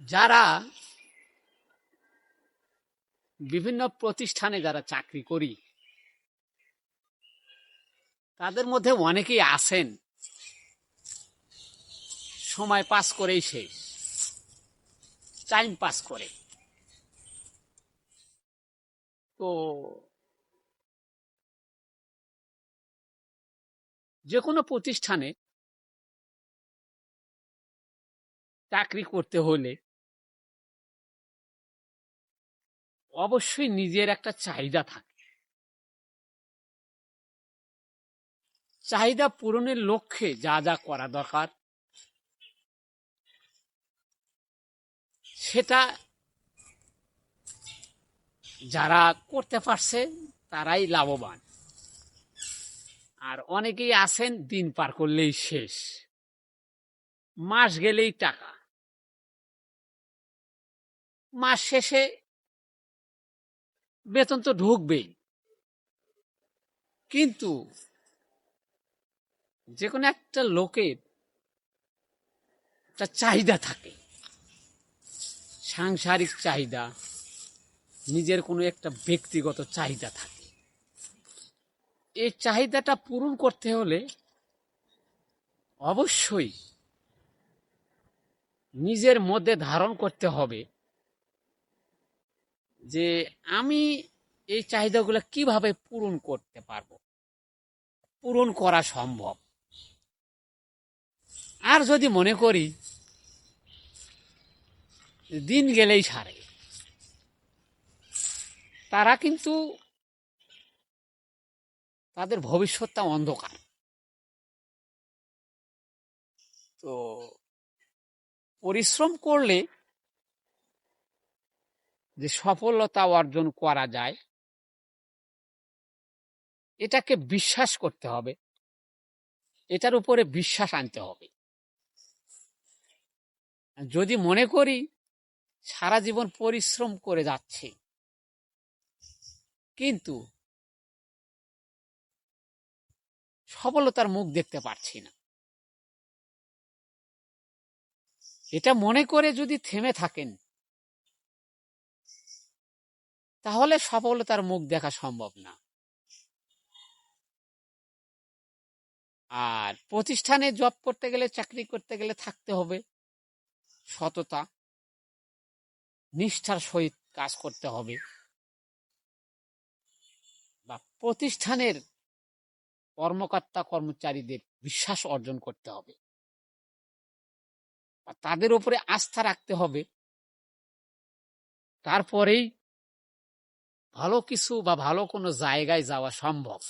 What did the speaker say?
যারা বিভিন্ন প্রতিষ্ঠানে যারা চাকরি করি তাদের মধ্যে অনেকেই আছেন সময় পাস করেই শেষ, টাইম পাস করে। তো যে কোনো প্রতিষ্ঠানে চাকরি করতে হলে অবশ্যই নিজের একটা চাহিদা থাকে। চাহিদা পূরণের লক্ষ্যে যা যা করা দরকার সেটা যারা করতে পারছে তারাই লাভবান। আর অনেকেই আছেন দিন পার করলেই শেষ, মাস গেলেই টাকা, মাস শেষে বেতন তো ঢুকবেই, কিন্তু যে কোনো একটা লোকের একটা চাহিদা থাকে, সাংসারিক চাহিদা, নিজের কোনো একটা ব্যক্তিগত চাহিদা থাকে। এই চাহিদাটা পূরণ করতে হলে অবশ্যই নিজের মধ্যে ধারণ করতে হবে যে আমি এই চাহিদাগুলো কিভাবে পূরণ করতে পারবো, পূরণ করা সম্ভব। আর যদি মনে করি দিন গেলেই সারে, তারা কিন্তু তাদের ভবিষ্যৎটা অন্ধকার। তো পরিশ্রম করলে যে সফলতা অর্জন করা যায় এটাকে বিশ্বাস করতে হবে, এটার উপরে বিশ্বাস আনতে হবে। যদি মনে করি সারা জীবন পরিশ্রম করে যাচ্ছে কিন্তু সফলতার মুখ দেখতে পারছি না, এটা মনে করে যদি থেমে থাকেন তাহলে সফলতার মুখ দেখা সম্ভব না। আর প্রতিষ্ঠানে জব করতে গেলে, চাকরি করতে গেলে থাকতে হবে সততা, নিষ্ঠার সহিত কাজ করতে হবে, বা প্রতিষ্ঠানের কর্মকর্তা কর্মচারীদের বিশ্বাস অর্জন করতে হবে, বা তাদের উপরে আস্থা রাখতে হবে। তারপরেই ভালো কিছু বা ভালো কোনো জায়গায় যাওয়া সম্ভব।